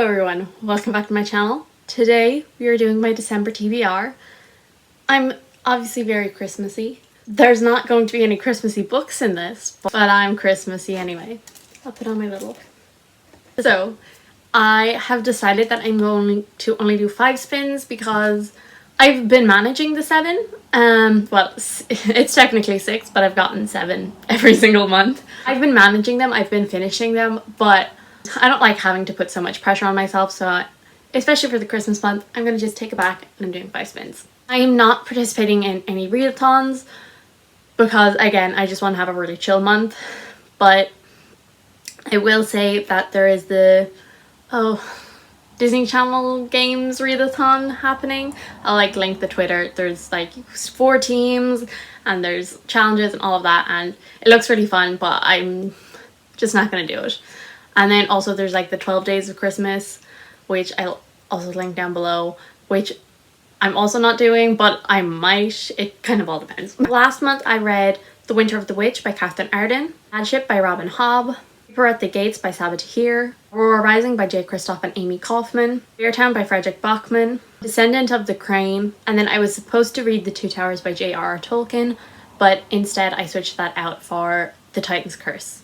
Hello everyone, welcome back to my channel. Today we are doing my December TBR. I'm obviously very Christmassy. There's not going to be any Christmassy books in this, but I'm Christmassy anyway. I'll put on my little... So, I have decided that I'm going to only do 5 spins because I've been managing the 7. Well, it's technically 6, but I've gotten 7 every single month. I've been managing them, I've been finishing them, but I don't like having to put so much pressure on myself, so especially for the Christmas month, I'm going to just take it back and I'm doing 5 spins. I am not participating in any readathons because, again, I just want to have a really chill month, but I will say that there is the Disney Channel Games Readathon happening. I'll link the Twitter. There's 4 teams and there's challenges and all of that, and it looks really fun, but I'm just not going to do it. And then also there's the 12 Days of Christmas, which I'll also link down below, which I'm also not doing, but I might. It kind of all depends. Last month I read The Winter of the Witch by Catherine Arden, Adship by Robin Hobb, Reaper at the Gates by Saba Tahir, Aurora Rising by Jay Kristoff and Amy Kaufman, Beartown by Frederick Bachman, Descendant of the Crane, and then I was supposed to read The Two Towers by J.R.R. Tolkien, but instead I switched that out for The Titan's Curse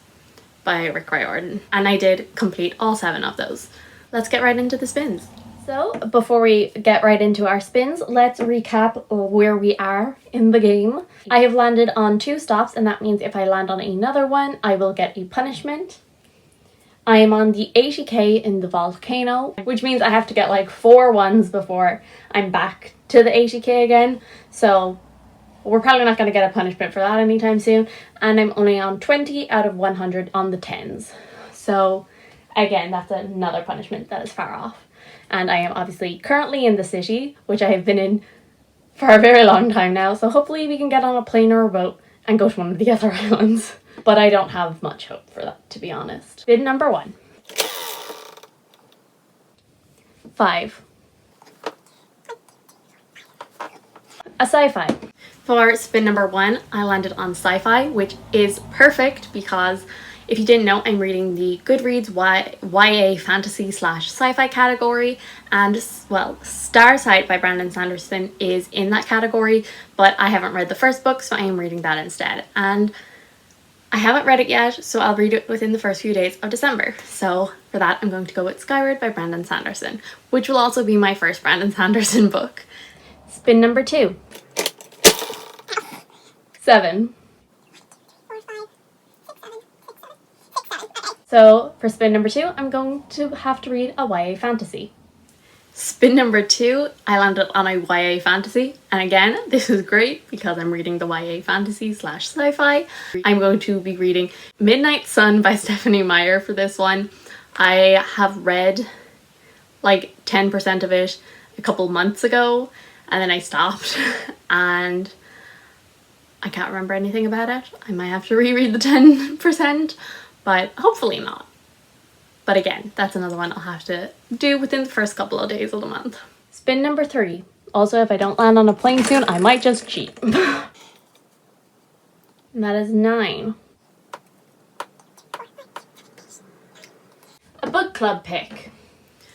by Rick Riordan, and I did complete all 7 of those. Let's get right into the spins. So before we get right into our spins, let's recap where we are in the game. I have landed on 2 stops, and that means if I land on another one, I will get a punishment. I am on the 80k in the volcano, which means I have to get 4 ones before I'm back to the 80k again. So we're probably not going to get a punishment for that anytime soon. And I'm only on 20 out of 100 on the 10s. So again, that's another punishment that is far off. And I am obviously currently in the city, which I have been in for a very long time now. So hopefully we can get on a plane or a boat and go to one of the other islands. But I don't have much hope for that, to be honest. Spin number 1. 5. A sci-fi. For spin number 1, I landed on sci-fi, which is perfect because if you didn't know, I'm reading the Goodreads YA fantasy / sci-fi category, and well, Starsight by Brandon Sanderson is in that category, but I haven't read the first book, so I am reading that instead. And I haven't read it yet, so I'll read it within the first few days of December. So for that, I'm going to go with Skyward by Brandon Sanderson, which will also be my first Brandon Sanderson book. Spin number 2. 7. So for spin number 2, I'm going to have to read a YA fantasy. Spin number 2, I landed on a YA fantasy, and again, this is great because I'm reading the YA fantasy / sci-fi. I'm going to be reading Midnight Sun by Stephanie Meyer for this one. I have read 10% of it a couple months ago, and then I stopped, and I can't remember anything about it. I might have to reread the 10%, but hopefully not. But again, that's another one I'll have to do within the first couple of days of the month. Spin number 3. Also, if I don't land on a plane soon, I might just cheat. And that is 9. A book club pick.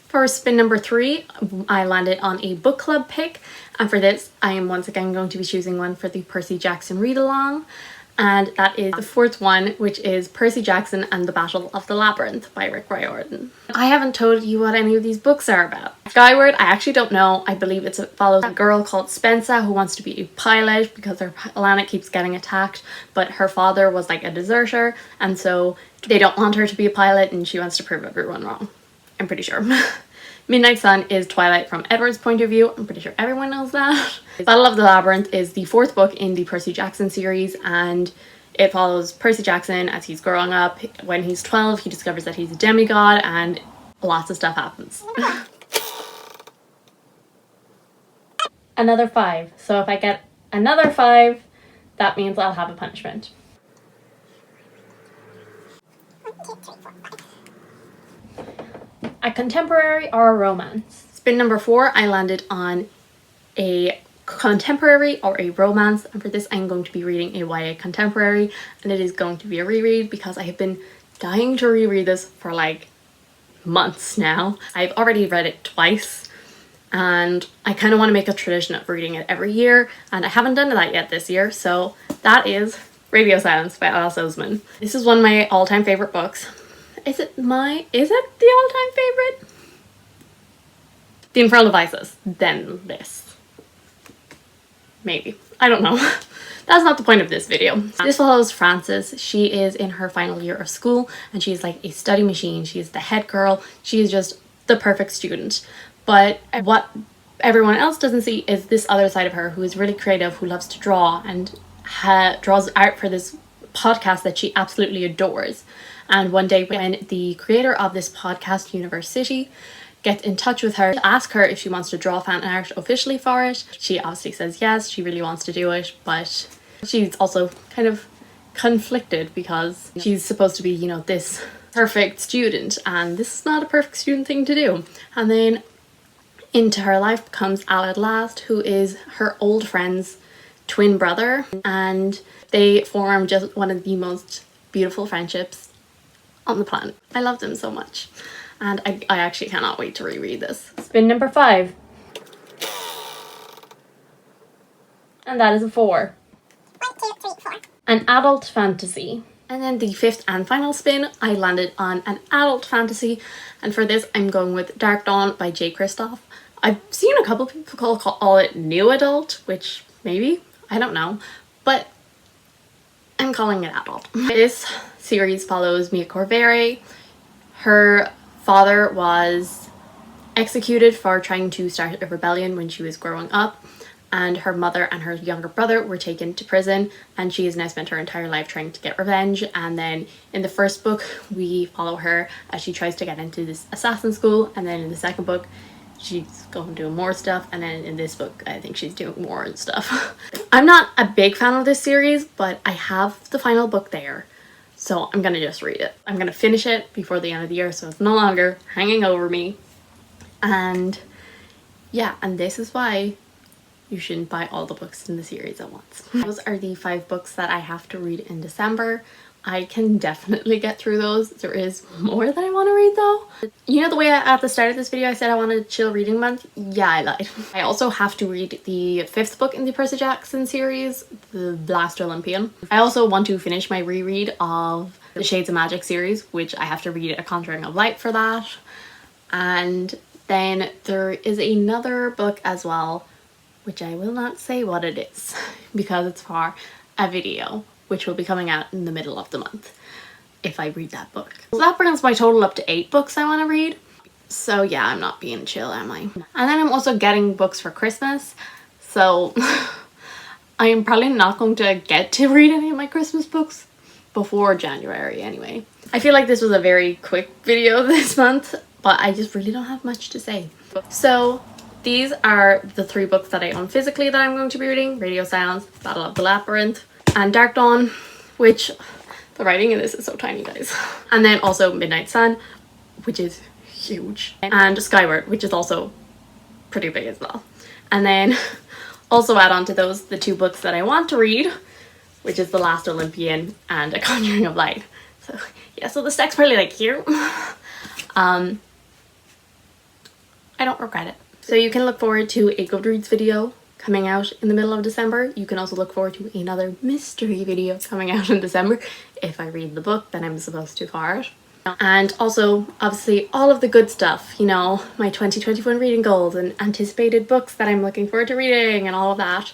For spin number 3, I landed on a book club pick, and for this I am once again going to be choosing one for the Percy Jackson Readalong, and that is the 4th one, which is Percy Jackson and the Battle of the Labyrinth by Rick Riordan. I haven't told you what any of these books are about. Skyward, I actually don't know. I believe it follows a girl called Spencer who wants to be a pilot because her planet keeps getting attacked, but her father was a deserter, and so they don't want her to be a pilot and she wants to prove everyone wrong. I'm pretty sure. Midnight Sun is Twilight from Edward's point of view. I'm pretty sure everyone knows that. Battle of the Labyrinth is the 4th book in the Percy Jackson series, and it follows Percy Jackson as he's growing up. When he's 12, he discovers that he's a demigod, and lots of stuff happens. Another 5. So if I get another 5, that means I'll have a punishment. A contemporary or a romance. Spin number 4, I landed on a contemporary or a romance, and for this I'm going to be reading a YA contemporary, and it is going to be a reread because I have been dying to reread this for months now. I've already read it twice, and I kind of want to make a tradition of reading it every year, and I haven't done that yet this year. So that is Radio Silence by Oseman. This is one of my all-time favorite books. Is it the all-time favorite? The Infernal Devices, then this. Maybe. I don't know. That's not the point of this video. This follows Frances. She is in her final year of school and she's like a study machine. She's the head girl. She is just the perfect student. But what everyone else doesn't see is this other side of her who is really creative, who loves to draw and draws art for this podcast that she absolutely adores. And one day when the creator of this podcast, University, gets in touch with her to ask her if she wants to draw fan art officially for it, she obviously says yes, she really wants to do it, but she's also kind of conflicted because she's supposed to be, you know, this perfect student, and this is not a perfect student thing to do. And then into her life comes Al at last, who is her old friend's twin brother, and they form just one of the most beautiful friendships on the planet. I love them so much. And I actually cannot wait to reread this. Spin number 5. And that is a 4. 1, 2, 3, 4. An adult fantasy. And then the 5th and final spin, I landed on an adult fantasy. And for this, I'm going with Darkdawn by Jay Kristoff. I've seen a couple people call it new adult, which maybe, I don't know. But I'm calling it adult. This series follows Mia Corvere. Her father was executed for trying to start a rebellion when she was growing up, and her mother and her younger brother were taken to prison, and she has now spent her entire life trying to get revenge. And then in the first book we follow her as she tries to get into this assassin school, and then in the second book she's going to do more stuff, and then in this book I think she's doing more stuff. I'm not a big fan of this series, but I have the final book there. So I'm gonna just read it. I'm gonna finish it before the end of the year so it's no longer hanging over me. And yeah, and this is why you shouldn't buy all the books in the series at once. Those are the 5 books that I have to read in December. I can definitely get through those. There is more that I want to read though. You know the way at the start of this video I said I wanted a chill reading month? Yeah, I lied. I also have to read the 5th book in the Percy Jackson series, The Last Olympian. I also want to finish my reread of the Shades of Magic series, which I have to read A Conjuring of Light for that. And then there is another book as well, which I will not say what it is because it's for a video, which will be coming out in the middle of the month if I read that book. So that brings my total up to 8 books I want to read. So yeah, I'm not being chill, am I? And then I'm also getting books for Christmas. So I am probably not going to get to read any of my Christmas books before January anyway. I feel like this was a very quick video this month, but I just really don't have much to say. So these are the 3 books that I own physically that I'm going to be reading. Radio Silence, Battle of the Labyrinth, and Darkdawn, which the writing in this is so tiny, guys. And then also Midnight Sun, which is huge, and Skyward, which is also pretty big as well. And then also add on to those the 2 books that I want to read, which is The Last Olympian and A Conjuring of Light. So yeah, so the stack's probably like here. I don't regret it. So you can look forward to a Goodreads video coming out in the middle of December. You can also look forward to another mystery video coming out in December if I read the book that I'm supposed to for it. And also obviously all of the good stuff, you know, my 2021 reading goals and anticipated books that I'm looking forward to reading and all of that.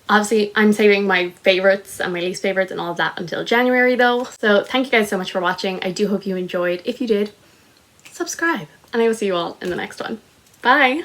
Obviously I'm saving my favorites and my least favorites and all of that until January though. So thank you guys so much for watching. I do hope you enjoyed. If you did, subscribe, and I will see you all in the next one. Bye!